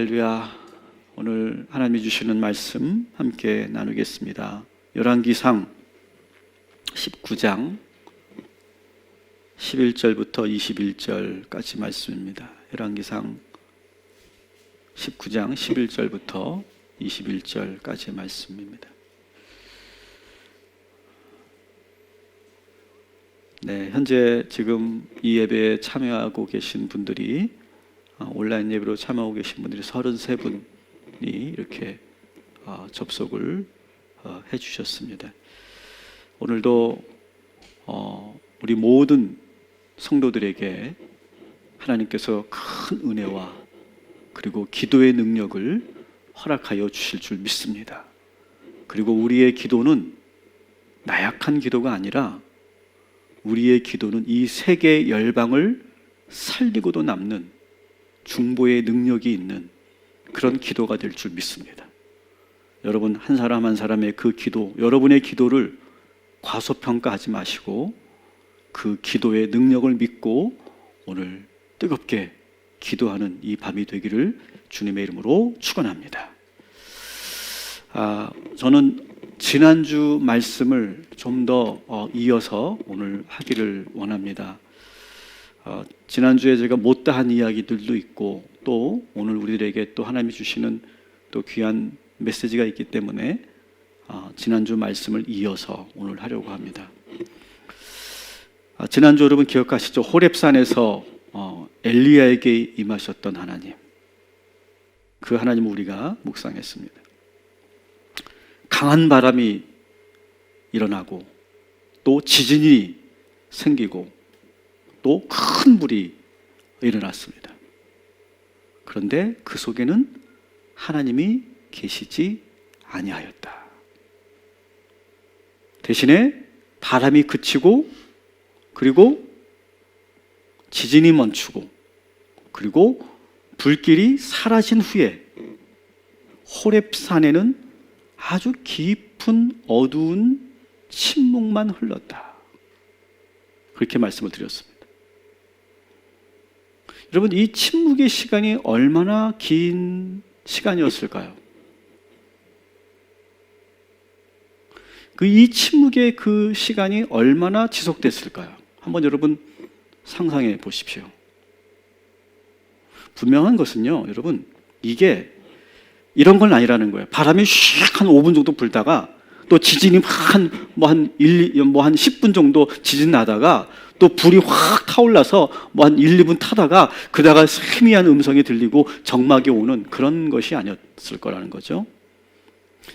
할렐루야. 오늘 하나님이 주시는 말씀 함께 나누겠습니다. 열왕기상 19장 11절부터 21절까지 말씀입니다. 열왕기상 19장 11절부터 21절까지 말씀입니다. 네, 현재 지금 이 예배에 참여하고 계신 분들이 온라인 예배로 참여하고 계신 분들이 33분이 이렇게 접속을 해주셨습니다. 오늘도 우리 모든 성도들에게 하나님께서 큰 은혜와 그리고 기도의 능력을 허락하여 주실 줄 믿습니다. 그리고 우리의 기도는 나약한 기도가 아니라 우리의 기도는 이 세계 열방을 살리고도 남는 중보의 능력이 있는 그런 기도가 될 줄 믿습니다. 여러분 한 사람 한 사람의 그 기도, 여러분의 기도를 과소평가하지 마시고 그 기도의 능력을 믿고 오늘 뜨겁게 기도하는 이 밤이 되기를 주님의 이름으로 축원합니다. 저는 지난주 말씀을 좀 더 이어서 오늘 하기를 원합니다. 지난주에 제가 못다한 이야기들도 있고 또 오늘 우리들에게 또 하나님이 주시는 또 귀한 메시지가 있기 때문에 지난주 말씀을 이어서 오늘 하려고 합니다. 지난주 여러분 기억하시죠? 호렙산에서 엘리야에게 임하셨던 하나님, 그 하나님을 우리가 묵상했습니다. 강한 바람이 일어나고 또 지진이 생기고 또 큰 불이 일어났습니다. 그런데 그 속에는 하나님이 계시지 아니하였다. 대신에 바람이 그치고 그리고 지진이 멈추고 그리고 불길이 사라진 후에 호렙산에는 아주 깊은 어두운 침묵만 흘렀다. 그렇게 말씀을 드렸습니다. 여러분 이 침묵의 시간이 얼마나 긴 시간이었을까요? 이 침묵의 그 시간이 얼마나 지속됐을까요? 한번 여러분 상상해 보십시오. 분명한 것은요, 여러분 이게 이런 건 아니라는 거예요. 바람이 슉 한 5분 정도 불다가 또 지진이 한 10분 정도 지진 나다가 또 불이 확 타올라서 한 1, 2분 타다가 그다가 세미한 음성이 들리고 정막이 오는 그런 것이 아니었을 거라는 거죠.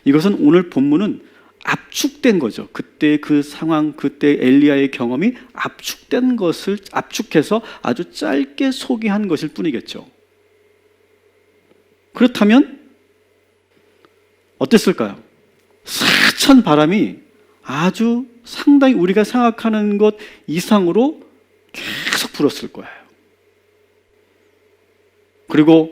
이것은 오늘 본문은 압축된 거죠. 그때 그 상황, 그때 엘리야의 경험이 압축된 것을 압축해서 아주 짧게 소개한 것일 뿐이겠죠. 그렇다면 어땠을까요? 세찬 바람이 아주 상당히 우리가 생각하는 것 이상으로 계속 불었을 거예요. 그리고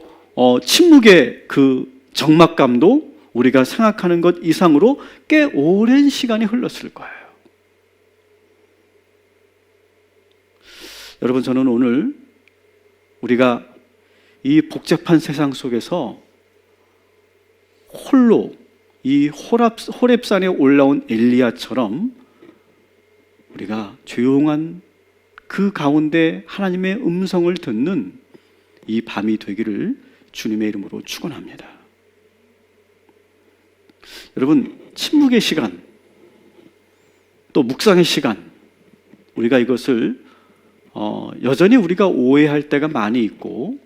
침묵의 그 적막감도 우리가 생각하는 것 이상으로 꽤 오랜 시간이 흘렀을 거예요. 여러분 저는 오늘 우리가 이 복잡한 세상 속에서 홀로 이 호렙산에 올라온 엘리야처럼 우리가 조용한 그 가운데 하나님의 음성을 듣는 이 밤이 되기를 주님의 이름으로 축원합니다. 여러분 침묵의 시간 또 묵상의 시간, 우리가 이것을 여전히 우리가 오해할 때가 많이 있고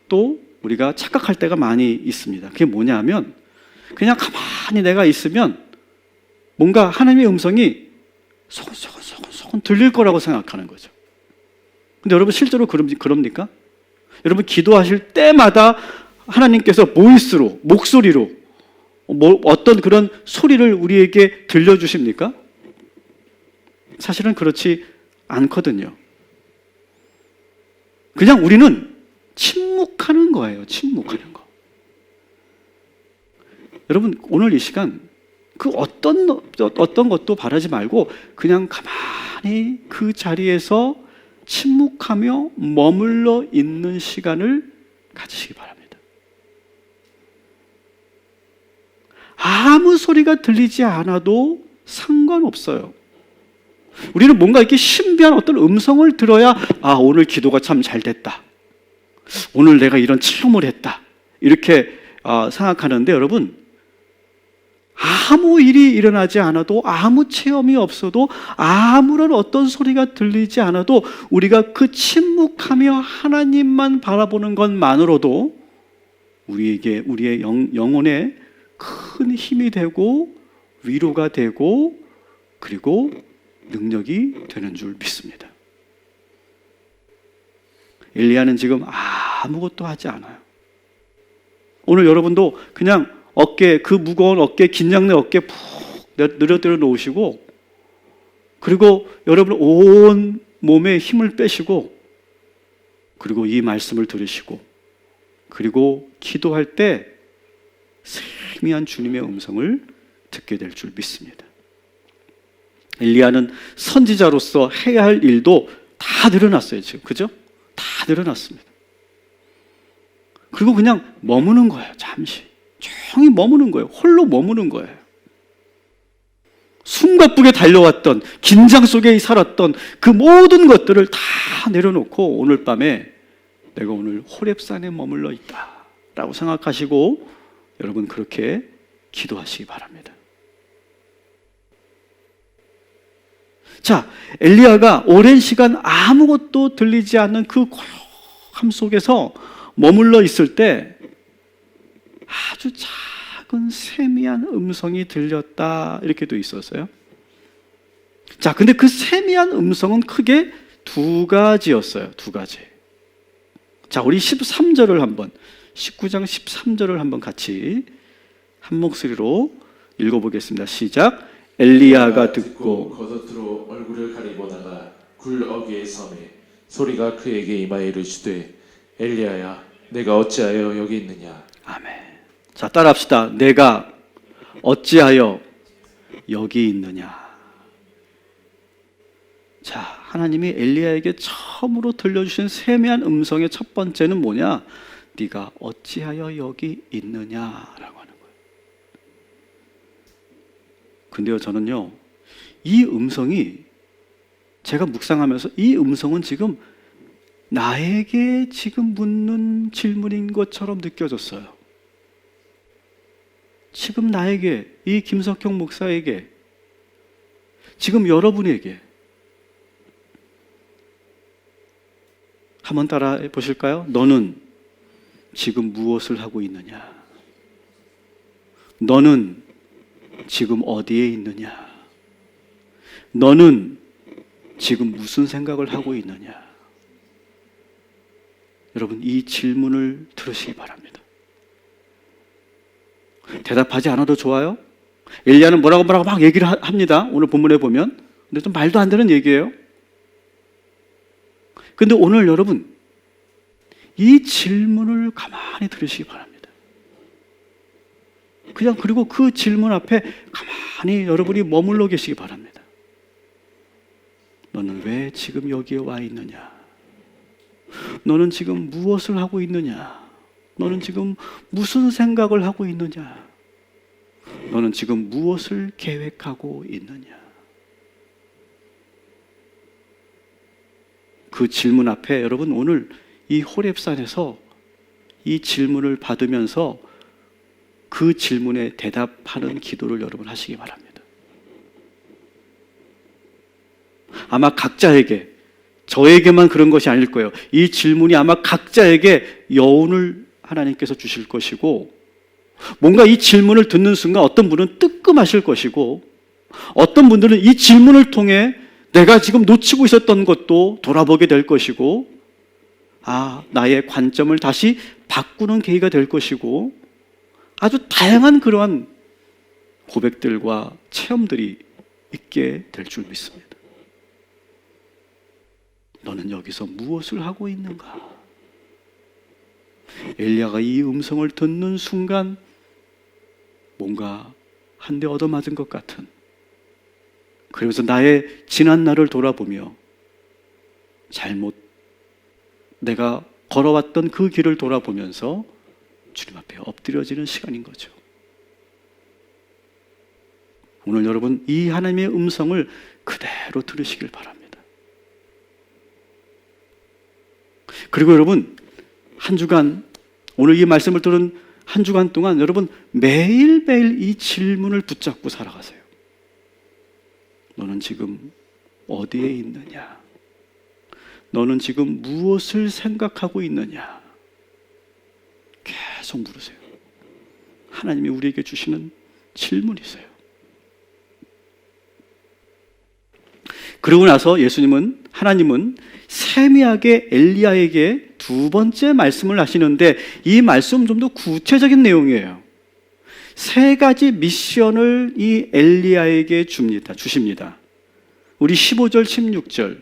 또 우리가 착각할 때가 많이 있습니다. 그게 뭐냐면 그냥 가만히 내가 있으면 뭔가 하나님의 음성이 소곤소곤 들릴 거라고 생각하는 거죠. 근데 여러분 실제로 그럽니까? 여러분 기도하실 때마다 하나님께서 보이스로, 목소리로 어떤 그런 소리를 우리에게 들려주십니까? 사실은 그렇지 않거든요. 그냥 우리는 침묵하는 거예요. 침묵하는 거. 여러분 오늘 이 시간 그 어떤 것도 바라지 말고 그냥 가만히 그 자리에서 침묵하며 머물러 있는 시간을 가지시기 바랍니다. 아무 소리가 들리지 않아도 상관없어요. 우리는 뭔가 이렇게 신비한 어떤 음성을 들어야 오늘 기도가 참 잘 됐다. 오늘 내가 이런 체험을 했다. 이렇게 생각하는데 여러분, 아무 일이 일어나지 않아도 아무 체험이 없어도 아무런 어떤 소리가 들리지 않아도 우리가 그 침묵하며 하나님만 바라보는 것만으로도 우리의 영혼에 큰 힘이 되고 위로가 되고 그리고 능력이 되는 줄 믿습니다. 엘리야는 지금 아무것도 하지 않아요. 오늘 여러분도 그냥 그 무거운 어깨, 긴장된 어깨 푹 늘어뜨려 놓으시고, 그리고 여러분 온 몸에 힘을 빼시고, 그리고 이 말씀을 들으시고, 그리고 기도할 때 세미한 주님의 음성을 듣게 될 줄 믿습니다. 엘리야는 선지자로서 해야 할 일도 다 늘어났어요, 지금. 그죠? 다 늘어났습니다. 그리고 그냥 머무는 거예요, 잠시. 조용히 머무는 거예요. 홀로 머무는 거예요. 숨가쁘게 달려왔던, 긴장 속에 살았던 그 모든 것들을 다 내려놓고 오늘 밤에 내가 오늘 호렙산에 머물러 있다 라고 생각하시고 여러분 그렇게 기도하시기 바랍니다. 자, 엘리야가 오랜 시간 아무것도 들리지 않는 그 고요함 속에서 머물러 있을 때 아주 작은 세미한 음성이 들렸다 이렇게 돼 있었어요. 자, 근데 그 세미한 음성은 크게 두 가지였어요. 두 가지. 자, 우리 19장 13절을 한번 같이 한 목소리로 읽어보겠습니다. 시작. 엘리야가 듣고 겉으로 얼굴을 가리고 나가 굴 어귀에 섬에 소리가 그에게 임하여 이르시되 엘리야야 내가 어찌하여 여기 있느냐. 아멘. 자, 따라합시다. 내가 어찌하여 여기 있느냐. 자, 하나님이 엘리야에게 처음으로 들려주신 세미한 음성의 첫 번째는 뭐냐? 네가 어찌하여 여기 있느냐라고 하는 거예요. 근데요, 저는요, 이 음성이 제가 묵상하면서 이 음성은 지금 나에게 지금 묻는 질문인 것처럼 느껴졌어요. 지금 나에게, 이 김석형 목사에게, 지금 여러분에게 한번 따라해 보실까요? 너는 지금 무엇을 하고 있느냐? 너는 지금 어디에 있느냐? 너는 지금 무슨 생각을 하고 있느냐? 여러분, 이 질문을 들으시기 바랍니다. 대답하지 않아도 좋아요. 엘리야는 뭐라고 막 얘기를 합니다. 오늘 본문에 보면. 근데 좀 말도 안 되는 얘기예요. 근데 오늘 여러분, 이 질문을 가만히 들으시기 바랍니다. 그리고 그 질문 앞에 가만히 여러분이 머물러 계시기 바랍니다. 너는 왜 지금 여기에 와 있느냐? 너는 지금 무엇을 하고 있느냐? 너는 지금 무슨 생각을 하고 있느냐? 너는 지금 무엇을 계획하고 있느냐? 그 질문 앞에 여러분 오늘 이 호렙산에서 이 질문을 받으면서 그 질문에 대답하는 기도를 여러분 하시기 바랍니다. 아마 각자에게, 저에게만 그런 것이 아닐 거예요. 이 질문이 아마 각자에게 여운을 하나님께서 주실 것이고, 뭔가 이 질문을 듣는 순간 어떤 분은 뜨끔하실 것이고, 어떤 분들은 이 질문을 통해 내가 지금 놓치고 있었던 것도 돌아보게 될 것이고, 나의 관점을 다시 바꾸는 계기가 될 것이고, 아주 다양한 그러한 고백들과 체험들이 있게 될 줄 믿습니다. 너는 여기서 무엇을 하고 있는가? 엘리야가 이 음성을 듣는 순간 뭔가 한 대 얻어맞은 것 같은, 그러면서 나의 지난 날을 돌아보며 내가 걸어왔던 그 길을 돌아보면서 주님 앞에 엎드려지는 시간인 거죠. 오늘 여러분 이 하나님의 음성을 그대로 들으시길 바랍니다. 그리고 여러분 한 주간, 오늘 이 말씀을 들은 한 주간 동안 여러분 매일매일 이 질문을 붙잡고 살아가세요. 너는 지금 어디에 있느냐? 너는 지금 무엇을 생각하고 있느냐? 계속 물으세요. 하나님이 우리에게 주시는 질문이세요. 그러고 나서 하나님은 세미하게 엘리야에게 두 번째 말씀을 하시는데, 이 말씀은 좀 더 구체적인 내용이에요. 세 가지 미션을 이 엘리야에게 주십니다. 우리 15절, 16절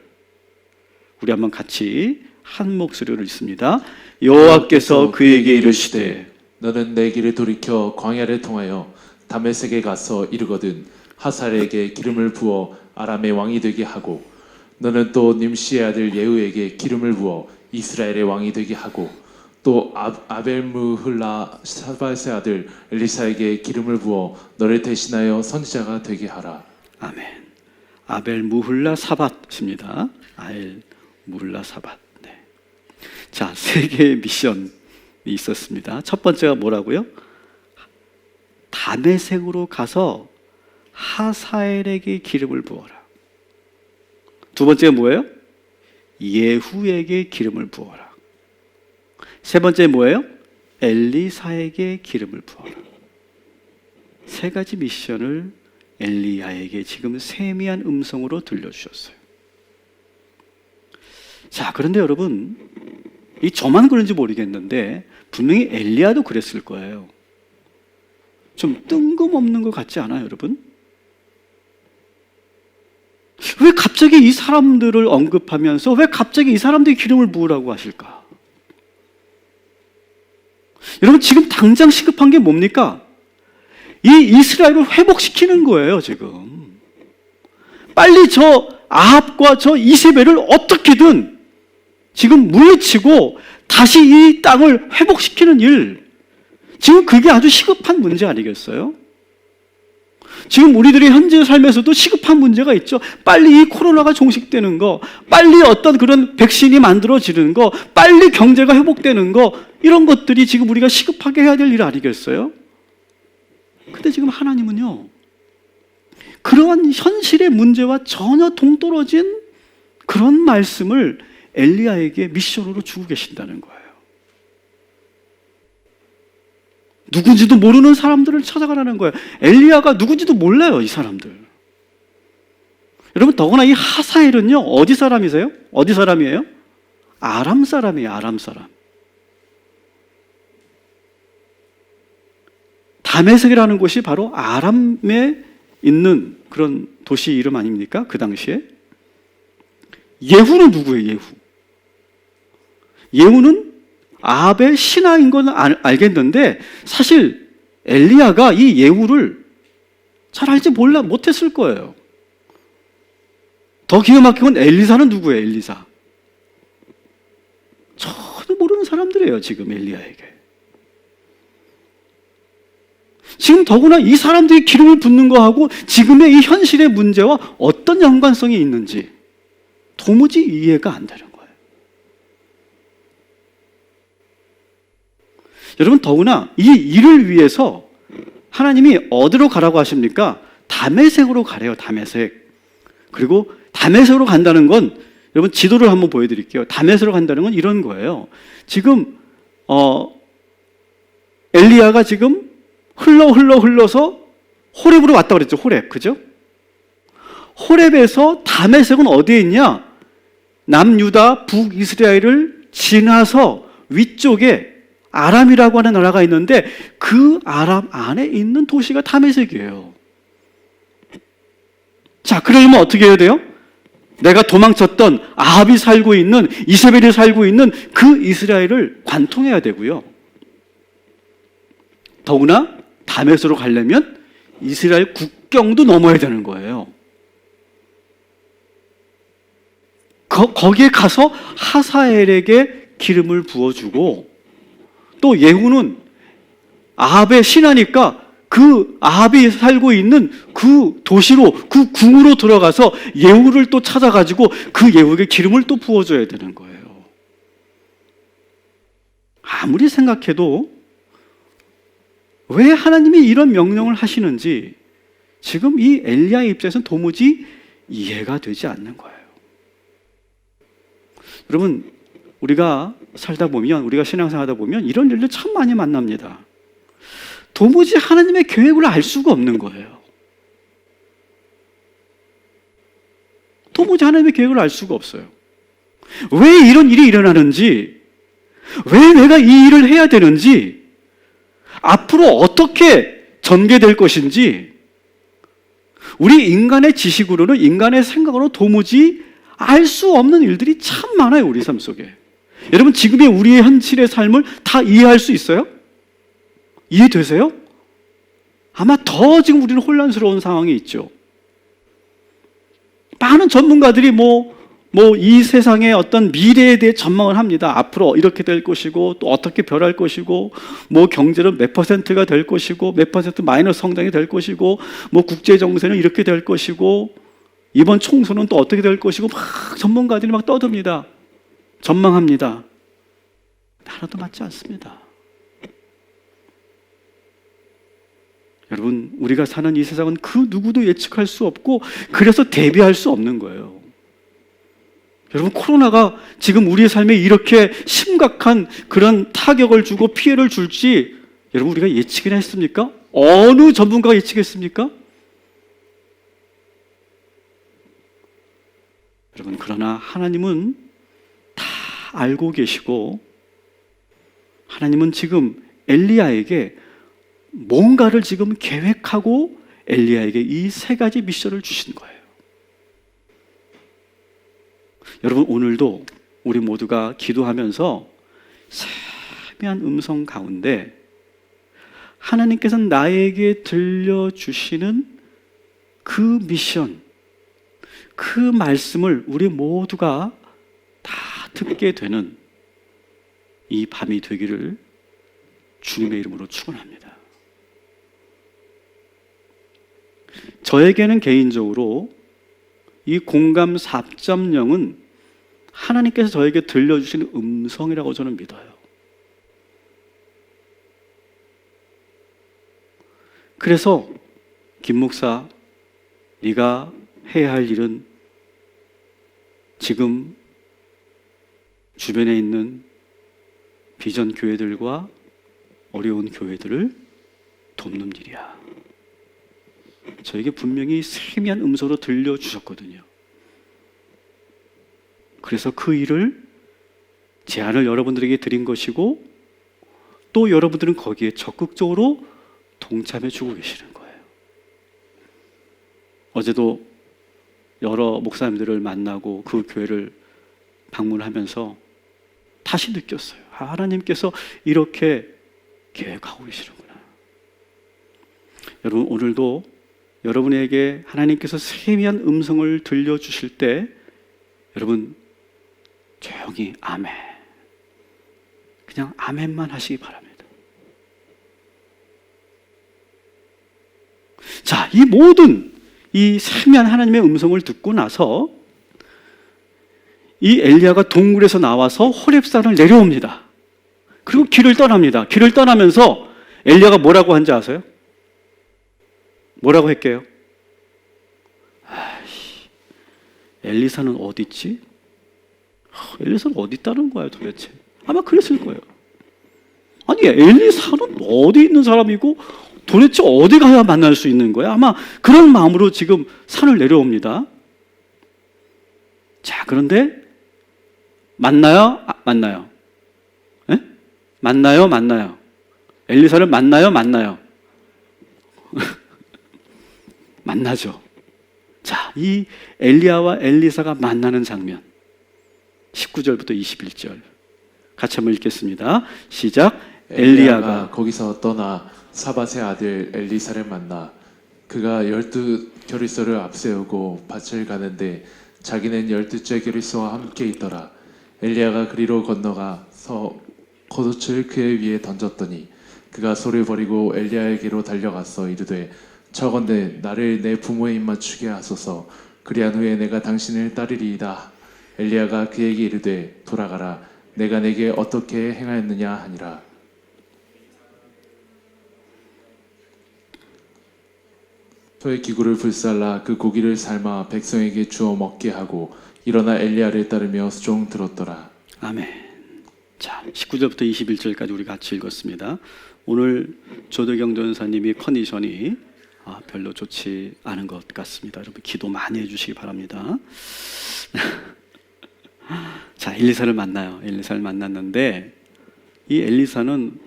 우리 한번 같이 한 목소리로 읽습니다. 여호와께서 그에게 이르시되 너는 내 길을 돌이켜 광야를 통하여 다메섹에 가서 이르거든 하살에게 기름을 부어 아람의 왕이 되게 하고, 너는 또 님시의 아들 예후에게 기름을 부어 이스라엘의 왕이 되게 하고, 또 아벨무훌라 사밧의 아들 엘리사에게 기름을 부어 너를 대신하여 선지자가 되게 하라. 아멘. 아벨무훌라 사밧입니다. 아벨무훌라 사밧. 네. 자, 세 개의 미션이 있었습니다. 첫 번째가 뭐라고요? 다메섹으로 가서 하사엘에게 기름을 부어라. 두 번째가 뭐예요? 예후에게 기름을 부어라. 세 번째 뭐예요? 엘리사에게 기름을 부어라. 세 가지 미션을 엘리야에게 지금 세미한 음성으로 들려주셨어요. 자, 그런데 여러분, 이 저만 그런지 모르겠는데 분명히 엘리야도 그랬을 거예요. 좀 뜬금없는 것 같지 않아요, 여러분? 왜 갑자기 이 사람들을 언급하면서 왜 갑자기 이 사람들이 기름을 부으라고 하실까? 여러분, 지금 당장 시급한 게 뭡니까? 이 이스라엘을 회복시키는 거예요, 지금. 빨리 저 아합과 저 이세벨을 어떻게든 지금 물리치고 다시 이 땅을 회복시키는 일, 지금 그게 아주 시급한 문제 아니겠어요? 지금 우리들의 현재 삶에서도 시급한 문제가 있죠. 빨리 이 코로나가 종식되는 거, 빨리 어떤 그런 백신이 만들어지는 거, 빨리 경제가 회복되는 거, 이런 것들이 지금 우리가 시급하게 해야 될 일 아니겠어요? 근데 지금 하나님은요, 그러한 현실의 문제와 전혀 동떨어진 그런 말씀을 엘리야에게 미션으로 주고 계신다는 거예요. 누군지도 모르는 사람들을 찾아가라는 거예요. 엘리야가 누군지도 몰라요, 이 사람들. 여러분, 더구나 이 하사엘은요, 어디 사람이세요? 어디 사람이에요? 아람 사람이에요, 아람 사람. 다메섹이라는 곳이 바로 아람에 있는 그런 도시 이름 아닙니까? 그 당시에. 예후는 누구예요, 예후? 예후는 아합의 신하인 건 알겠는데 사실 엘리야가 이 예후를 잘 알지 못했을 거예요. 더 기가 막힌 건 엘리사는 누구예요, 엘리사? 전혀 모르는 사람들이에요, 지금 엘리야에게. 지금 더구나 이 사람들이 기름을 붓는 거하고 지금의 이 현실의 문제와 어떤 연관성이 있는지 도무지 이해가 안 되는 거예요. 여러분, 더구나 이 일을 위해서 하나님이 어디로 가라고 하십니까? 다메섹으로 가래요, 다메섹. 그리고 다메섹으로 간다는 건, 여러분 지도를 한번 보여드릴게요. 다메섹으로 간다는 건 이런 거예요. 지금 엘리야가 지금 흘러서 호렙으로 왔다 그랬죠. 호렙, 그죠? 호렙에서 다메섹은 어디에 있냐? 남유다, 북이스라엘을 지나서 위쪽에 아람이라고 하는 나라가 있는데 그 아람 안에 있는 도시가 다메섹이에요. 자, 그러려면 어떻게 해야 돼요? 내가 도망쳤던 아합이 살고 있는, 이세벨이 살고 있는 그 이스라엘을 관통해야 되고요. 더구나 다메섹으로 가려면 이스라엘 국경도 넘어야 되는 거예요. 거기에 가서 하사엘에게 기름을 부어주고, 또 예후는 아합의 신하니까 그 아합이 살고 있는 그 도시로, 그 궁으로 들어가서 예후를 또 찾아가지고 그 예후에게 기름을 또 부어줘야 되는 거예요. 아무리 생각해도 왜 하나님이 이런 명령을 하시는지 지금 이 엘리야의 입장에서는 도무지 이해가 되지 않는 거예요. 여러분, 우리가 살다 보면, 우리가 신앙생활 하다 보면 이런 일들 참 많이 만납니다. 도무지 하나님의 계획을 알 수가 없는 거예요. 도무지 하나님의 계획을 알 수가 없어요. 왜 이런 일이 일어나는지, 왜 내가 이 일을 해야 되는지, 앞으로 어떻게 전개될 것인지, 우리 인간의 지식으로는, 인간의 생각으로 도무지 알 수 없는 일들이 참 많아요, 우리 삶 속에. 여러분, 지금의 우리의 현실의 삶을 다 이해할 수 있어요? 이해되세요? 아마 더 지금 우리는 혼란스러운 상황이 있죠. 많은 전문가들이 이 세상의 어떤 미래에 대해 전망을 합니다. 앞으로 이렇게 될 것이고, 또 어떻게 변할 것이고, 경제는 몇 퍼센트가 될 것이고, 몇 퍼센트 마이너스 성장이 될 것이고, 국제 정세는 이렇게 될 것이고, 이번 총선은 또 어떻게 될 것이고, 막 전문가들이 막 떠듭니다. 전망합니다. 하나도 맞지 않습니다. 여러분, 우리가 사는 이 세상은 그 누구도 예측할 수 없고, 그래서 대비할 수 없는 거예요. 여러분, 코로나가 지금 우리의 삶에 이렇게 심각한 그런 타격을 주고 피해를 줄지 여러분, 우리가 예측이나 했습니까? 어느 전문가가 예측했습니까? 여러분, 그러나 하나님은 다 알고 계시고, 하나님은 지금 엘리야에게 뭔가를 지금 계획하고 엘리야에게 이 세 가지 미션을 주신 거예요. 여러분, 오늘도 우리 모두가 기도하면서 세미한 음성 가운데 하나님께서 나에게 들려주시는 그 미션, 그 말씀을 우리 모두가 다 듣게 되는 이 밤이 되기를 주님의 이름으로 축원합니다. 저에게는 개인적으로 이 공감 4.0은 하나님께서 저에게 들려주시는 음성이라고 저는 믿어요. 그래서 김 목사, 네가 해야 할 일은 지금 주변에 있는 비전 교회들과 어려운 교회들을 돕는 일이야. 저에게 분명히 세미한 음성으로 들려주셨거든요. 그래서 그 일을 제안을 여러분들에게 드린 것이고, 또 여러분들은 거기에 적극적으로 동참해 주고 계시는 거예요. 어제도 여러 목사님들을 만나고 그 교회를 방문하면서 다시 느꼈어요. 하나님께서 이렇게 계획하고 계시는구나. 여러분, 오늘도 여러분에게 하나님께서 세미한 음성을 들려주실 때 여러분 조용히 아멘, 그냥 아멘만 하시기 바랍니다. 자, 이 모든 이 세미한 하나님의 음성을 듣고 나서 이 엘리야가 동굴에서 나와서 호렙산을 내려옵니다. 그리고 길을 떠납니다. 길을 떠나면서 엘리야가 뭐라고 한지 아세요? 뭐라고 했게요? 엘리사는 어디 있지? 엘리사는 어디 있다는 거야 도대체? 아마 그랬을 거예요. 아니, 엘리사는 어디 있는 사람이고 도대체 어디 가야 만날 수 있는 거야? 아마 그런 마음으로 지금 산을 내려옵니다. 자, 그런데 만나요? 만나요? 에? 만나요? 엘리사를 만나요? 만나죠. 자, 이 엘리야와 엘리사가 만나는 장면 19절부터 21절 같이 한번 읽겠습니다. 시작. 엘리야가 거기서 떠나 사밧의 아들 엘리사를 만나 그가 12겨리소를 앞세우고 밭을 가는데 자기는 12째 겨리소와 함께 있더라. 엘리야가 그리로 건너가서 겉옷을 그의 위에 던졌더니 그가 소를 버리고 엘리야에게로 달려가서 이르되 청컨대 나를 내 부모의 입 맞추게 하소서. 그리한 후에 내가 당신을 따르리이다. 엘리야가 그에게 이르되 돌아가라. 내가 내게 어떻게 행하였느냐 하니라. 소의 기구를 불살라 그 고기를 삶아 백성에게 주어 먹게 하고 일어나 엘리야를 따르며 수종 들었더라. 아멘. 자, 19절부터 21절까지 우리 같이 읽었습니다. 오늘 조대경 전사님이 컨디션이 별로 좋지 않은 것 같습니다. 여러분 기도 많이 해주시기 바랍니다. 자, 엘리사를 만나요. 엘리사를 만났는데 이 엘리사는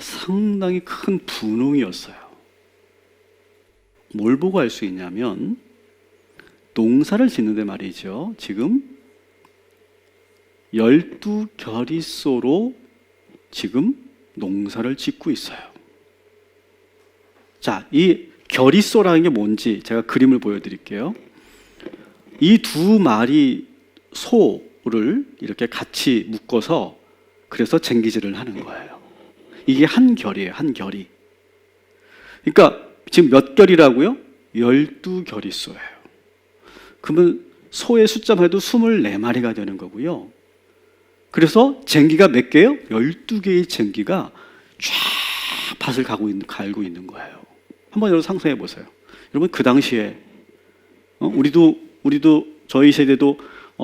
상당히 큰 분홍이었어요. 뭘 보고 알 수 있냐면 농사를 짓는데 말이죠. 지금 12겨리소로 지금 농사를 짓고 있어요. 자, 이 겨리소라는 게 뭔지 제가 그림을 보여드릴게요. 이 두 마리 소를 이렇게 같이 묶어서 그래서 쟁기질을 하는 거예요. 이게 한 결이에요. 한 결이. 그러니까 지금 몇 결이라고요? 12겨리소예요. 그러면 소의 숫자만 해도 24마리가 되는 거고요. 그래서 쟁기가 몇 개예요? 12개의 쟁기가 쫙 밭을 갈고 있는 거예요. 한번 여러분 상상해 보세요. 여러분 그 당시에 우리도 저희 세대도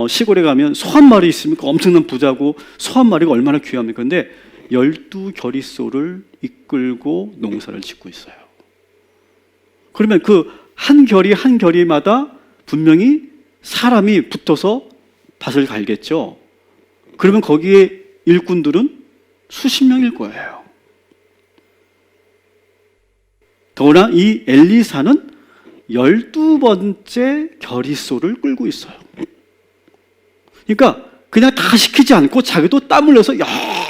시골에 가면 소 한 마리 있으니까 엄청난 부자고 소 한 마리가 얼마나 귀합니까? 근데 12겨리소를 이끌고 농사를 짓고 있어요. 그러면 그 한 결이 한 결이마다 분명히 사람이 붙어서 밭을 갈겠죠. 그러면 거기에 일꾼들은 수십 명일 거예요. 더구나 이 엘리사는 12번째 겨리소를 끌고 있어요. 그러니까 그냥 다 시키지 않고 자기도 땀 흘려서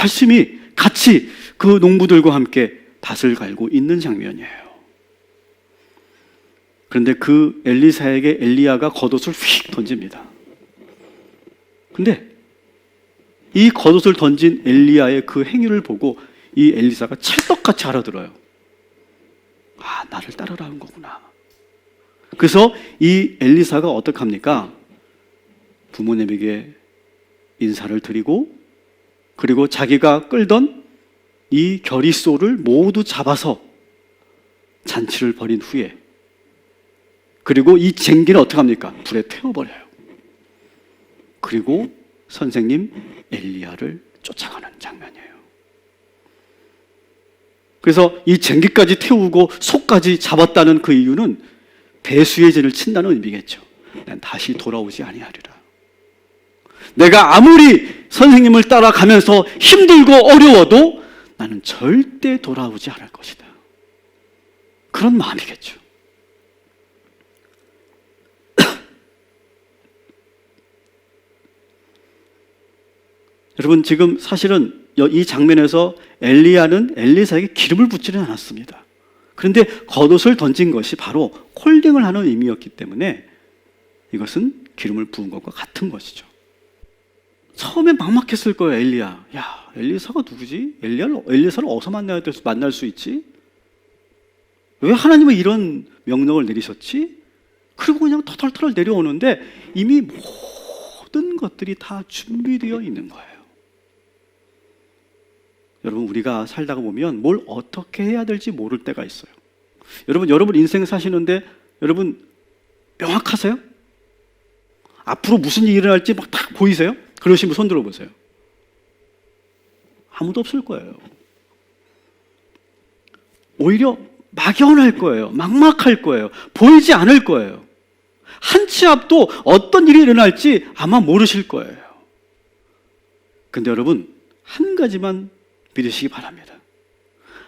열심히 같이 그 농부들과 함께 밭을 갈고 있는 장면이에요. 그런데 그 엘리사에게 엘리야가 겉옷을 휙 던집니다. 근데 이 겉옷을 던진 엘리야의 그 행위를 보고 이 엘리사가 찰떡같이 알아들어요. 아, 나를 따르라는 거구나. 그래서 이 엘리사가 어떻게 합니까? 부모님에게 인사를 드리고 그리고 자기가 끌던 이 겨리소를 모두 잡아서 잔치를 벌인 후에 그리고 이 쟁기는 어떻게 합니까? 불에 태워버려요. 그리고 선생님 엘리야를 쫓아가는 장면이에요. 그래서 이 쟁기까지 태우고 소까지 잡았다는 그 이유는 배수의 진을 친다는 의미겠죠. 난 다시 돌아오지 아니하리라. 내가 아무리 선생님을 따라가면서 힘들고 어려워도 나는 절대 돌아오지 않을 것이다. 그런 마음이겠죠. 여러분 지금 사실은 이 장면에서 엘리야는 엘리사에게 기름을 붓지는 않았습니다. 그런데 겉옷을 던진 것이 바로 콜링을 하는 의미였기 때문에 이것은 기름을 부은 것과 같은 것이죠. 처음에 막막했을 거예요. 엘리야. 야, 엘리사가 누구지? 엘리사를 어디서 만날 수 있지? 왜 하나님은 이런 명령을 내리셨지? 그리고 그냥 터덜터덜 내려오는데 이미 모든 것들이 다 준비되어 있는 거예요. 여러분 우리가 살다가 보면 뭘 어떻게 해야 될지 모를 때가 있어요. 여러분 인생 사시는데 여러분 명확하세요? 앞으로 무슨 일이 일어날지 막 딱 보이세요? 그러시면 손 들어보세요. 아무도 없을 거예요. 오히려 막연할 거예요. 막막할 거예요. 보이지 않을 거예요. 한 치 앞도 어떤 일이 일어날지 아마 모르실 거예요. 근데 여러분 한 가지만 믿으시기 바랍니다.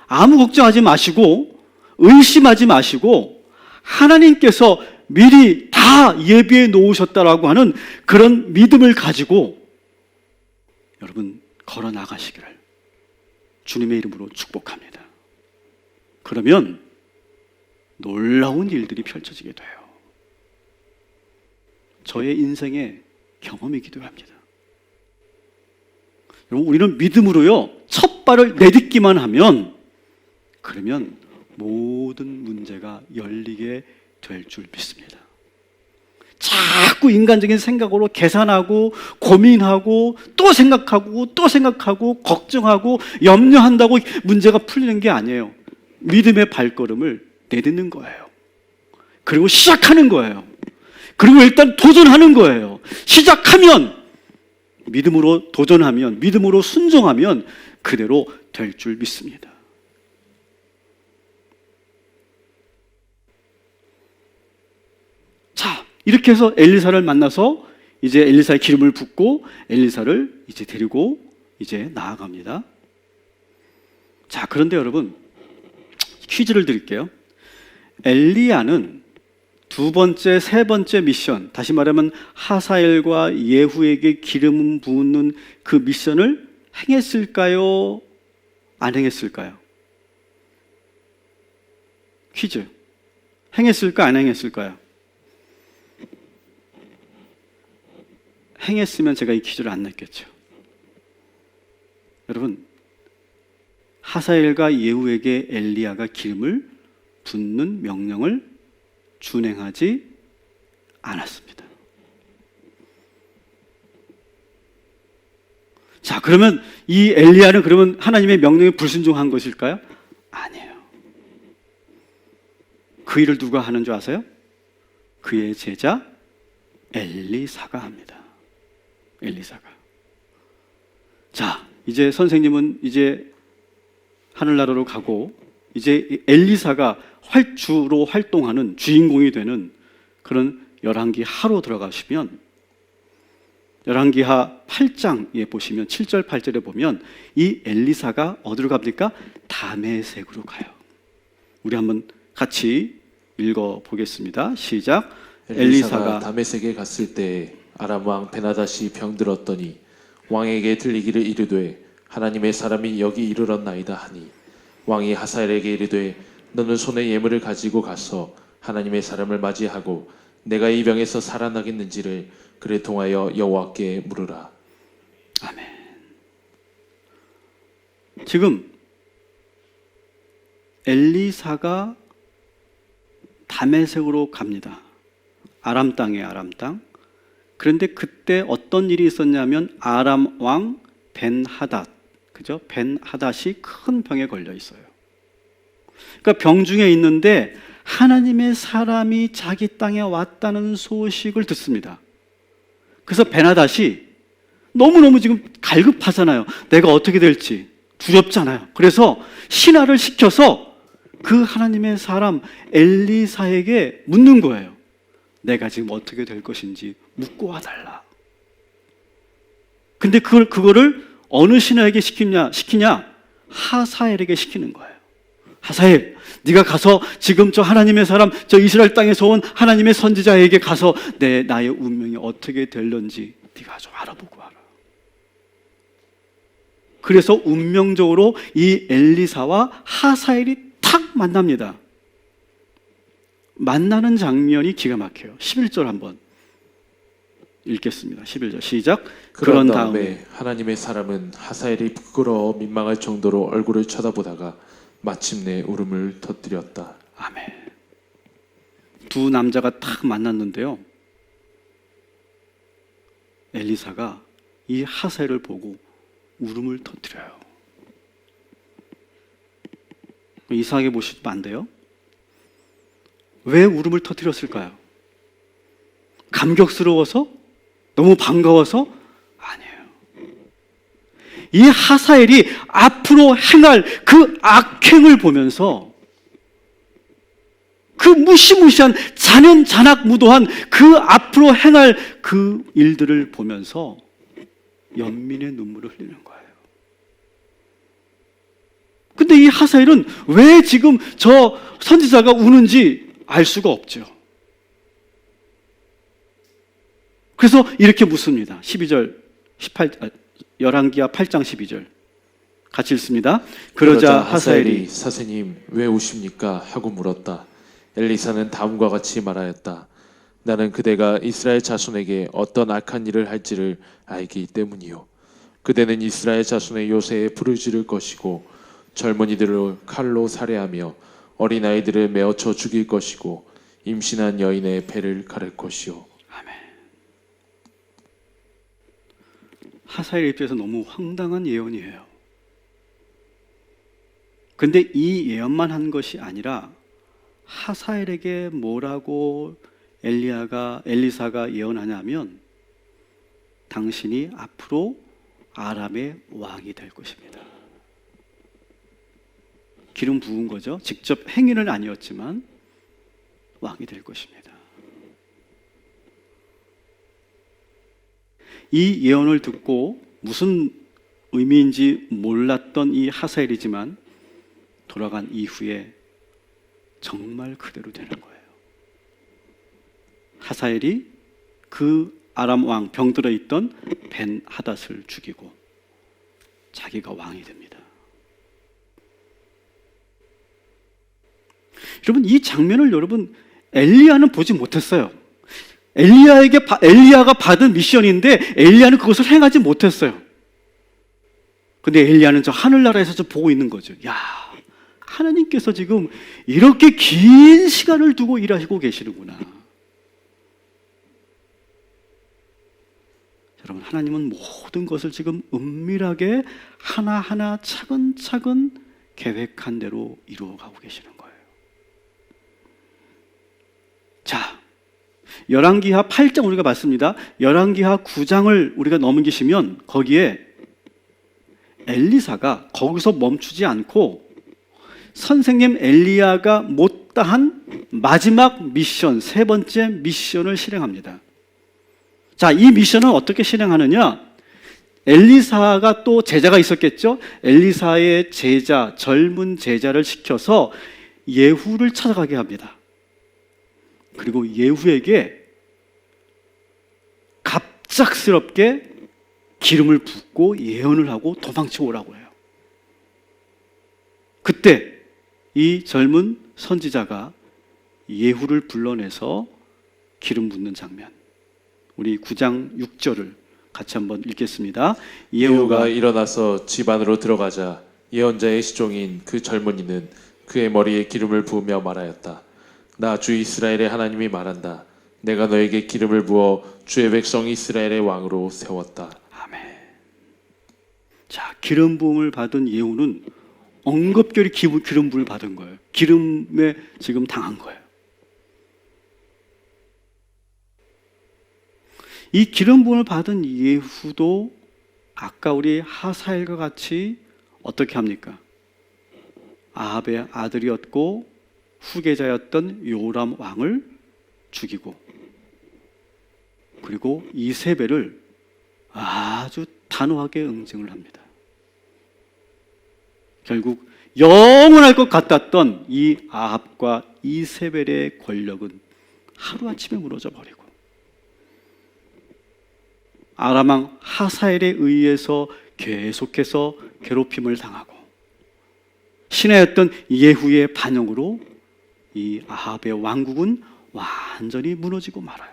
아무 걱정하지 마시고 의심하지 마시고 하나님께서 미리 다 예비해 놓으셨다라고 하는 그런 믿음을 가지고 여러분 걸어 나가시기를 주님의 이름으로 축복합니다. 그러면 놀라운 일들이 펼쳐지게 돼요. 저의 인생의 경험이기도 합니다. 여러분 우리는 믿음으로요 첫 똑바로 내딛기만 하면 그러면 모든 문제가 열리게 될 줄 믿습니다. 자꾸 인간적인 생각으로 계산하고 고민하고 또 생각하고 걱정하고 염려한다고 문제가 풀리는 게 아니에요. 믿음의 발걸음을 내딛는 거예요. 그리고 시작하는 거예요. 그리고 일단 도전하는 거예요. 시작하면, 믿음으로 도전하면, 믿음으로 순종하면 그대로 될 줄 믿습니다. 자, 이렇게 해서 엘리사를 만나서 이제 엘리사의 기름을 붓고 엘리사를 이제 데리고 이제 나아갑니다. 자, 그런데 여러분, 퀴즈를 드릴게요. 엘리야는 두 번째, 세 번째 미션, 다시 말하면 하사엘과 예후에게 기름 부는 그 미션을 행했을까요? 안 행했을까요? 퀴즈. 행했을까, 안 행했을까요? 행했으면 제가 이 퀴즈를 안 냈겠죠. 여러분, 하사엘과 예후에게 엘리야가 기름을 붓는 명령을 준행하지 않았습니다. 자, 그러면 이 엘리야는 그러면 하나님의 명령에 불순종한 것일까요? 아니에요. 그 일을 누가 하는 줄 아세요? 그의 제자 엘리사가 합니다. 엘리사가. 자, 이제 선생님은 이제 하늘나라로 가고 이제 엘리사가 주로 활동하는 주인공이 되는 그런 열왕기 하로 들어가시면 열왕기하 8장에 보시면 7절 8절에 보면 이 엘리사가 어디로 갑니까? 다메섹으로 가요. 우리 한번 같이 읽어 보겠습니다. 시작. 엘리사가 다메섹에 갔을 때 아람 왕 베나다시 병들었더니 왕에게 들리기를 이르되 하나님의 사람이 여기 이르렀나이다 하니 왕이 하사엘에게 이르되 너는 손에 예물을 가지고 가서 하나님의 사람을 맞이하고 내가 이 병에서 살아나겠는지를 그를 통하여 여호와께 물으라. 아멘. 지금 엘리사가 다메섹으로 갑니다. 아람 땅에 아람 땅. 그런데 그때 어떤 일이 있었냐면 아람 왕 벤하닷, 그죠? 벤하닷이 큰 병에 걸려 있어요. 그러니까 병 중에 있는데 하나님의 사람이 자기 땅에 왔다는 소식을 듣습니다. 그래서 벤하닷이 너무너무 지금 갈급하잖아요. 내가 어떻게 될지 두렵잖아요. 그래서 신하를 시켜서 그 하나님의 사람 엘리사에게 묻는 거예요. 내가 지금 어떻게 될 것인지 묻고 와달라. 근데 그거를 어느 신하에게 시키냐? 하사엘에게 시키는 거예요. 하사엘, 네가 가서 지금 저 하나님의 사람, 저 이스라엘 땅에서 온 하나님의 선지자에게 가서 나의 운명이 어떻게 될런지 네가 좀 알아보고 와라. 그래서 운명적으로 이 엘리사와 하사엘이 탁 만납니다. 만나는 장면이 기가 막혀요. 11절 한번 읽겠습니다. 11절 시작. 그런 다음에 하나님의 사람은 하사엘이 부끄러워 민망할 정도로 얼굴을 쳐다보다가 마침내 울음을 터뜨렸다. 아멘. 두 남자가 탁 만났는데요. 엘리사가 이 하사엘을 보고 울음을 터뜨려요. 이상하게 보시면 안 돼요. 왜 울음을 터뜨렸을까요? 감격스러워서? 너무 반가워서? 아니에요. 이 하사엘이 앞으로 행할 그 악행을 보면서 그 무시무시한 잔인잔악무도한 그 앞으로 행할 그 일들을 보면서 연민의 눈물을 흘리는 거예요. 근데 이 하사엘은 왜 지금 저 선지자가 우는지 알 수가 없죠. 그래서 이렇게 묻습니다. 12절, 11기하 8장 12절. 같이 읽습니다. 그러자 하사엘이 사세님 왜 우십니까? 하고 물었다. 엘리사는 다음과 같이 말하였다. 나는 그대가 이스라엘 자손에게 어떤 악한 일을 할지를 알기 때문이요. 그대는 이스라엘 자손의 요새에 불을 지를 것이고 젊은이들을 칼로 살해하며 어린아이들을 메어쳐 죽일 것이고 임신한 여인의 배를 가를 것이요. 아멘. 하사엘 입장에서 너무 황당한 예언이에요. 근데 이 예언만 한 것이 아니라 하사엘에게 뭐라고 엘리사가 예언하냐면 당신이 앞으로 아람의 왕이 될 것입니다. 기름 부은 거죠. 직접 행위는 아니었지만 왕이 될 것입니다. 이 예언을 듣고 무슨 의미인지 몰랐던 이 하사엘이지만 돌아간 이후에 정말 그대로 되는 거예요. 하사엘이 그 아람 왕 병들어 있던 벤 하닷을 죽이고 자기가 왕이 됩니다. 여러분, 이 장면을 여러분 엘리야는 보지 못했어요. 엘리야가 받은 미션인데 엘리야는 그것을 행하지 못했어요. 근데 엘리야는 저 하늘나라에서 저 보고 있는 거죠. 야, 하나님께서 지금 이렇게 긴 시간을 두고 일하시고 계시는구나. 여러분, 하나님은 모든 것을 지금 은밀하게 하나하나 차근차근 계획한 대로 이루어가고 계시는 거예요. 자, 열왕기하 8장 우리가 봤습니다. 열왕기하 9장을 우리가 넘기시면 거기에 엘리사가 거기서 멈추지 않고 선생님 엘리야가 못다한 마지막 미션, 세 번째 미션을 실행합니다. 자, 이 미션은 어떻게 실행하느냐? 엘리사가 또 제자가 있었겠죠? 엘리사의 제자, 젊은 제자를 시켜서 예후를 찾아가게 합니다. 그리고 예후에게 갑작스럽게 기름을 붓고 예언을 하고 도망쳐 오라고 해요. 그때 이 젊은 선지자가 예후를 불러내서 기름 붓는 장면, 우리 9장 6절을 같이 한번 읽겠습니다. 예후가 일어나서 집 안으로 들어가자 예언자의 시종인 그 젊은이는 그의 머리에 기름을 부으며 말하였다. 나 주 이스라엘의 하나님이 말한다. 내가 너에게 기름을 부어 주의 백성 이스라엘의 왕으로 세웠다. 아멘. 자, 기름 부음을 받은 예후는 엉겁결이 기름 부음을 받은 거예요. 기름에 지금 당한 거예요. 이 기름 부음을 받은 예후도 아까 우리 하사엘과 같이 어떻게 합니까? 아합의 아들이었고 후계자였던 요람 왕을 죽이고, 그리고 이세벨을 아주 단호하게 응징을 합니다. 결국 영원할 것 같았던 이 아합과 이세벨의 권력은 하루아침에 무너져 버리고 아람 왕 하사엘에 의해서 계속해서 괴롭힘을 당하고 신하였던 예후의 반영으로 이 아합의 왕국은 완전히 무너지고 말아요.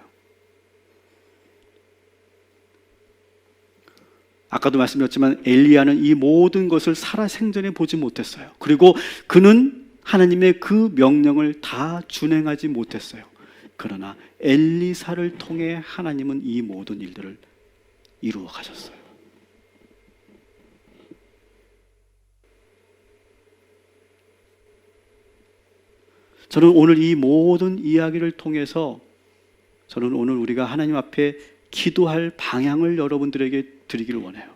아까도 말씀드렸지만 엘리야는 이 모든 것을 살아생전에 보지 못했어요. 그리고 그는 하나님의 그 명령을 다 준행하지 못했어요. 그러나 엘리사를 통해 하나님은 이 모든 일들을 이루어 가셨어요. 저는 오늘 이 모든 이야기를 통해서 저는 오늘 우리가 하나님 앞에 기도할 방향을 여러분들에게 드리기를 원해요.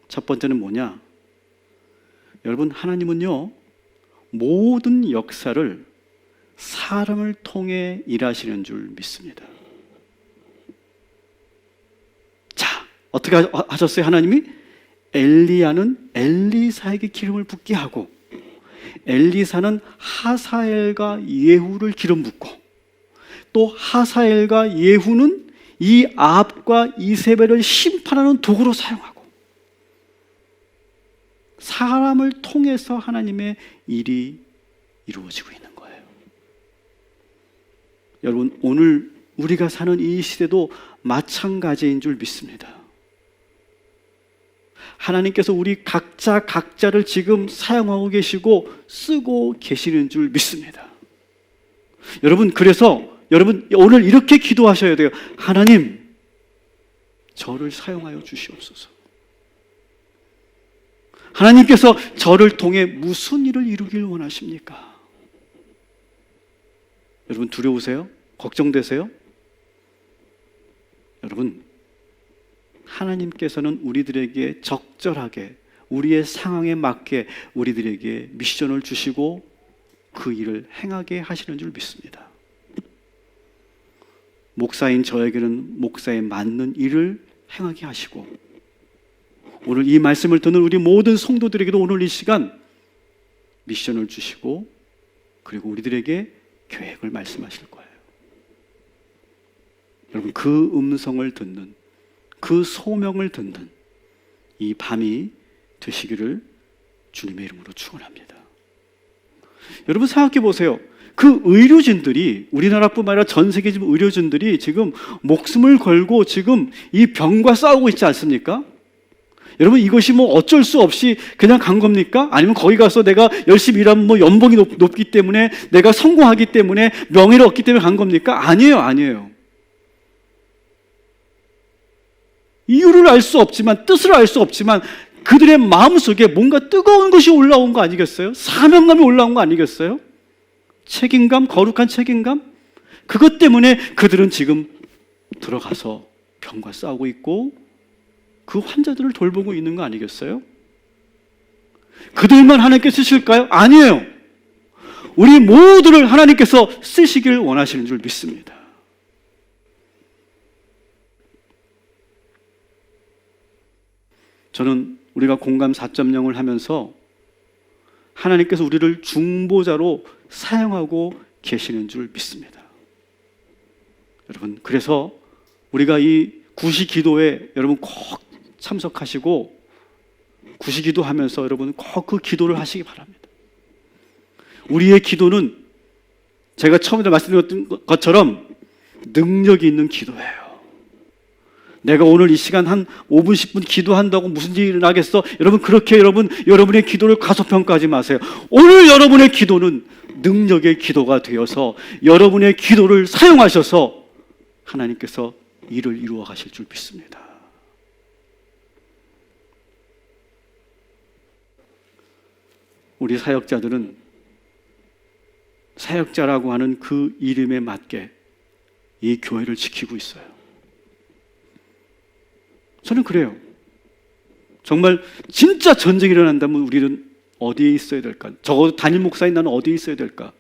첫 번째는 뭐냐? 여러분, 하나님은요, 모든 역사를 사람을 통해 일하시는 줄 믿습니다. 자, 어떻게 하셨어요? 하나님이 엘리야는 엘리사에게 기름을 붓게 하고 엘리사는 하사엘과 예후를 기름 붓고 또 하사엘과 예후는 이 아합과 이세벨을 심판하는 도구로 사용하고 사람을 통해서 하나님의 일이 이루어지고 있는 거예요. 여러분, 오늘 우리가 사는 이 시대도 마찬가지인 줄 믿습니다. 하나님께서 우리 각자를 지금 사용하고 계시고 쓰고 계시는 줄 믿습니다. 여러분, 그래서 여러분 오늘 이렇게 기도하셔야 돼요. 하나님, 저를 사용하여 주시옵소서. 하나님께서 저를 통해 무슨 일을 이루길 원하십니까? 여러분, 두려우세요? 걱정되세요? 여러분, 하나님께서는 우리들에게 적절하게 우리의 상황에 맞게 우리들에게 미션을 주시고 그 일을 행하게 하시는 줄 믿습니다. 목사인 저에게는 목사에 맞는 일을 행하게 하시고, 오늘 이 말씀을 듣는 우리 모든 성도들에게도 오늘 이 시간 미션을 주시고, 그리고 우리들에게 계획을 말씀하실 거예요. 여러분, 그 음성을 듣는, 그 소명을 듣는 이 밤이 되시기를 주님의 이름으로 축원합니다. 여러분, 생각해 보세요. 그 의료진들이, 우리나라뿐만 아니라 전 세계 지금 의료진들이 지금 목숨을 걸고 지금 이 병과 싸우고 있지 않습니까? 여러분, 이것이 뭐 어쩔 수 없이 그냥 간 겁니까? 아니면 거기 가서 내가 열심히 일하면 뭐 연봉이 높기 때문에, 내가 성공하기 때문에, 명예를 얻기 때문에 간 겁니까? 아니에요, 아니에요. 이유를 알 수 없지만, 뜻을 알 수 없지만 그들의 마음속에 뭔가 뜨거운 것이 올라온 거 아니겠어요? 사명감이 올라온 거 아니겠어요? 책임감, 거룩한 책임감? 그것 때문에 그들은 지금 들어가서 병과 싸우고 있고 그 환자들을 돌보고 있는 거 아니겠어요? 그들만 하나님께서 쓰실까요? 아니에요. 우리 모두를 하나님께서 쓰시길 원하시는 줄 믿습니다. 저는 우리가 공감 4.0을 하면서 하나님께서 우리를 중보자로 사용하고 계시는 줄 믿습니다. 여러분, 그래서 우리가 이 구시기도에 여러분 꼭 참석하시고 구시기도 하면서 여러분 꼭 그 기도를 하시기 바랍니다. 우리의 기도는 제가 처음에 말씀드렸던 것처럼 능력이 있는 기도예요. 내가 오늘 이 시간 한 5분, 10분 기도한다고 무슨 일이 일어나겠어? 여러분, 그렇게 여러분의 기도를 과소평가하지 마세요. 오늘 여러분의 기도는 능력의 기도가 되어서 여러분의 기도를 사용하셔서 하나님께서 일을 이루어 가실 줄 믿습니다. 우리 사역자들은 사역자라고 하는 그 이름에 맞게 이 교회를 지키고 있어요. 저는 그래요. 정말 진짜 전쟁이 일어난다면 우리는 어디에 있어야 될까? 적어도 담임 목사인 나는 어디에 있어야 될까?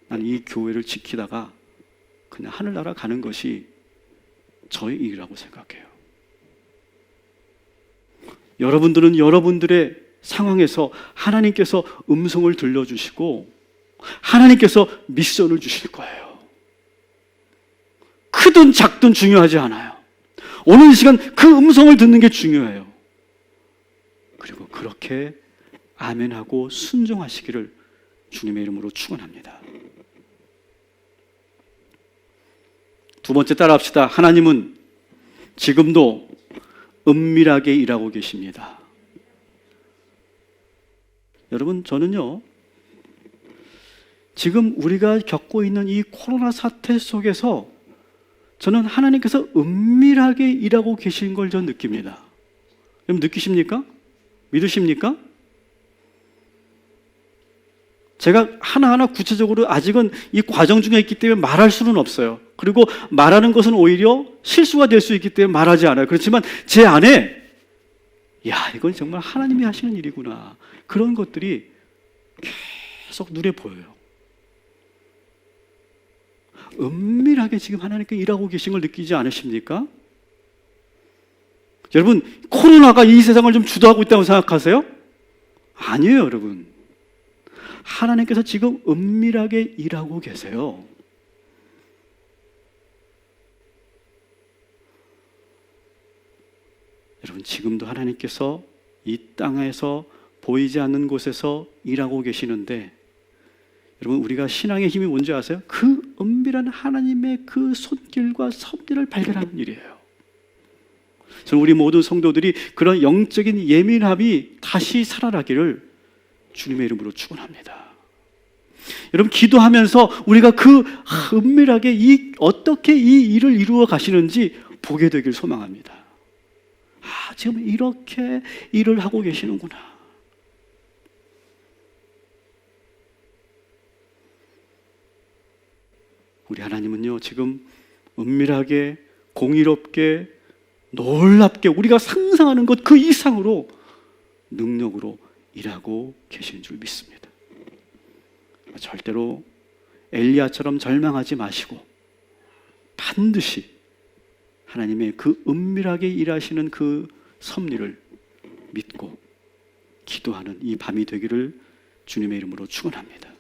나는 이 교회를 지키다가 그냥 하늘나라 가는 것이 저의 일이라고 생각해요. 여러분들은 여러분들의 상황에서 하나님께서 음성을 들려주시고 하나님께서 미션을 주실 거예요. 크든 작든 중요하지 않아요. 오늘 이 시간 그 음성을 듣는 게 중요해요. 그리고 그렇게 아멘하고 순종하시기를 주님의 이름으로 축원합니다. 두 번째 따라합시다. 하나님은 지금도 은밀하게 일하고 계십니다. 여러분, 저는요, 지금 우리가 겪고 있는 이 코로나 사태 속에서 저는 하나님께서 은밀하게 일하고 계신 걸 전 느낍니다. 여러분, 느끼십니까? 믿으십니까? 제가 하나하나 구체적으로 아직은 이 과정 중에 있기 때문에 말할 수는 없어요. 그리고 말하는 것은 오히려 실수가 될 수 있기 때문에 말하지 않아요. 그렇지만 제 안에 이건 정말 하나님이 하시는 일이구나, 그런 것들이 계속 눈에 보여요. 은밀하게 지금 하나님께 일하고 계신 걸 느끼지 않으십니까? 여러분, 코로나가 이 세상을 좀 주도하고 있다고 생각하세요? 아니에요, 여러분. 하나님께서 지금 은밀하게 일하고 계세요. 여러분, 지금도 하나님께서 이 땅에서 보이지 않는 곳에서 일하고 계시는데, 여러분, 우리가 신앙의 힘이 뭔지 아세요? 그 은밀한 하나님의 그 손길과 섭리를 발견하는 일이에요. 저는 우리 모든 성도들이 그런 영적인 예민함이 다시 살아나기를 주님의 이름으로 축원합니다. 여러분, 기도하면서 우리가 그 은밀하게 어떻게 이 일을 이루어 가시는지 보게 되길 소망합니다. 지금 이렇게 일을 하고 계시는구나. 우리 하나님은요, 지금 은밀하게, 공의롭게, 놀랍게 우리가 상상하는 것 그 이상으로 능력으로 일하고 계시는 줄 믿습니다. 절대로 엘리야처럼 절망하지 마시고 반드시 하나님의 그 은밀하게 일하시는 그 섭리를 믿고 기도하는 이 밤이 되기를 주님의 이름으로 축원합니다.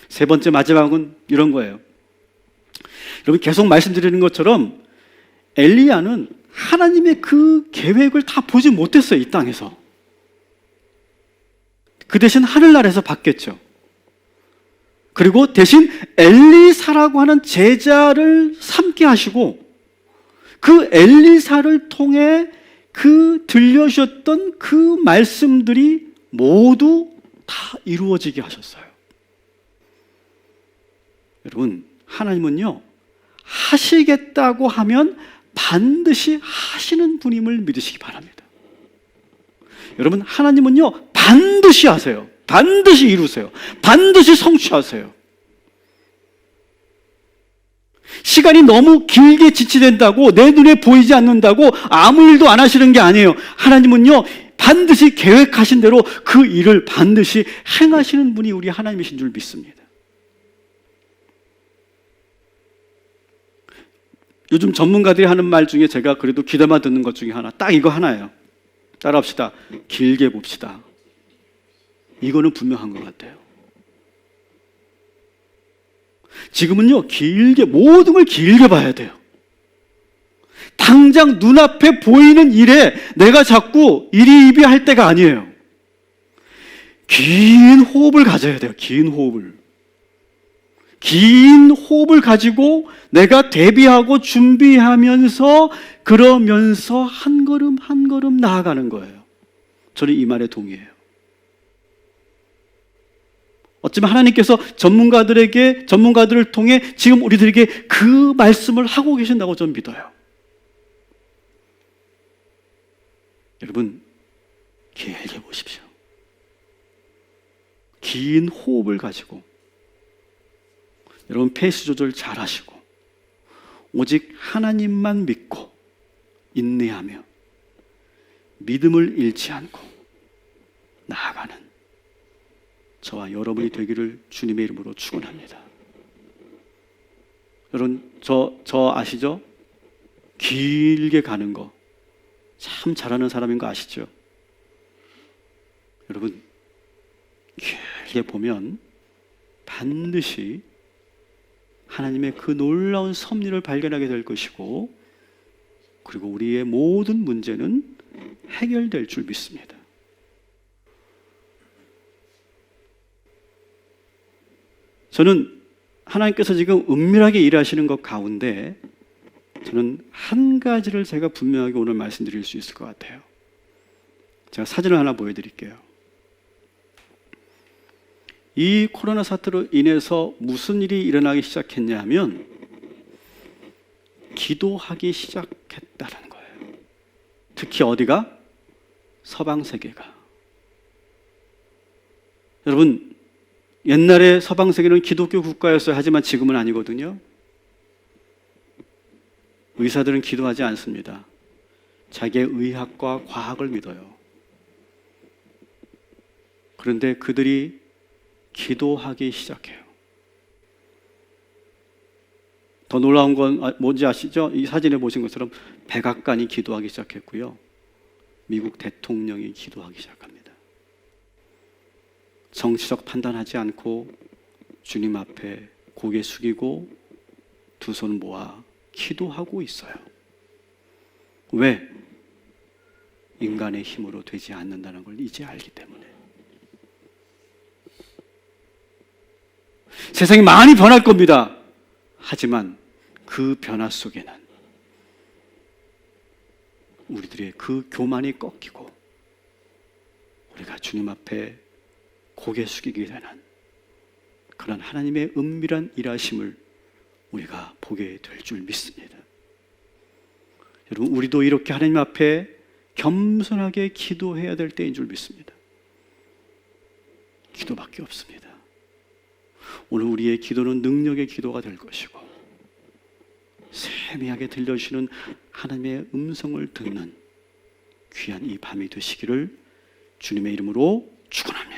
세 번째, 마지막은 이런 거예요. 여러분, 계속 말씀드리는 것처럼 엘리야는 하나님의 그 계획을 다 보지 못했어요. 이 땅에서. 그 대신 하늘나라에서 받겠죠. 그리고 대신 엘리사라고 하는 제자를 삼게 하시고 그 엘리사를 통해 그 들려주셨던 그 말씀들이 모두 다 이루어지게 하셨어요. 여러분, 하나님은요, 하시겠다고 하면 반드시 하시는 분임을 믿으시기 바랍니다. 여러분, 하나님은요, 반드시 하세요. 반드시 이루세요. 반드시 성취하세요. 시간이 너무 길게 지체된다고, 내 눈에 보이지 않는다고 아무 일도 안 하시는 게 아니에요. 하나님은요, 반드시 계획하신 대로 그 일을 반드시 행하시는 분이 우리 하나님이신 줄 믿습니다. 요즘 전문가들이 하는 말 중에 제가 그래도 귀담아 듣는 것 중에 하나, 딱 이거 하나예요. 따라합시다. 길게 봅시다. 이거는 분명한 것 같아요. 지금은요, 길게, 모든 걸 길게 봐야 돼요. 당장 눈앞에 보이는 일에 내가 자꾸 이리이비 할 때가 아니에요. 긴 호흡을 가져야 돼요. 긴 호흡을. 긴 호흡을 가지고 내가 대비하고 준비하면서 그러면서 한 걸음 한 걸음 나아가는 거예요. 저는 이 말에 동의해요. 어쩌면 하나님께서 전문가들을 통해 지금 우리들에게 그 말씀을 하고 계신다고 저는 믿어요. 여러분, 길게 보십시오. 긴 호흡을 가지고 여러분, 페이스 조절 잘 하시고 오직 하나님만 믿고 인내하며 믿음을 잃지 않고 나아가는 저와 여러분이 되기를 주님의 이름으로 축원합니다. 여러분, 저 아시죠? 길게 가는 거 참 잘하는 사람인 거 아시죠? 여러분, 길게 보면 반드시 하나님의 그 놀라운 섭리를 발견하게 될 것이고, 그리고 우리의 모든 문제는 해결될 줄 믿습니다. 저는 하나님께서 지금 은밀하게 일하시는 것 가운데 저는 한 가지를 제가 분명하게 오늘 말씀드릴 수 있을 것 같아요. 제가 사진을 하나 보여드릴게요. 이 코로나 사태로 인해서 무슨 일이 일어나기 시작했냐 하면 기도하기 시작했다는 거예요. 특히 어디가? 서방 세계가. 여러분, 옛날에 서방 세계는 기독교 국가였어요. 하지만 지금은 아니거든요. 의사들은 기도하지 않습니다. 자기의 의학과 과학을 믿어요. 그런데 그들이 기도하기 시작해요. 더 놀라운 건 뭔지 아시죠? 이 사진에 보신 것처럼 백악관이 기도하기 시작했고요. 미국 대통령이 기도하기 시작합니다. 정치적 판단하지 않고 주님 앞에 고개 숙이고 두 손 모아 기도하고 있어요. 왜? 인간의 힘으로 되지 않는다는 걸 이제 알기 때문에. 세상이 많이 변할 겁니다. 하지만 그 변화 속에는 우리들의 그 교만이 꺾이고 우리가 주님 앞에 고개 숙이게 되는 그런 하나님의 은밀한 일하심을 우리가 보게 될 줄 믿습니다. 여러분, 우리도 이렇게 하나님 앞에 겸손하게 기도해야 될 때인 줄 믿습니다. 기도밖에 없습니다. 오늘 우리의 기도는 능력의 기도가 될 것이고 세미하게 들려주시는 하나님의 음성을 듣는 귀한 이 밤이 되시기를 주님의 이름으로 축원합니다.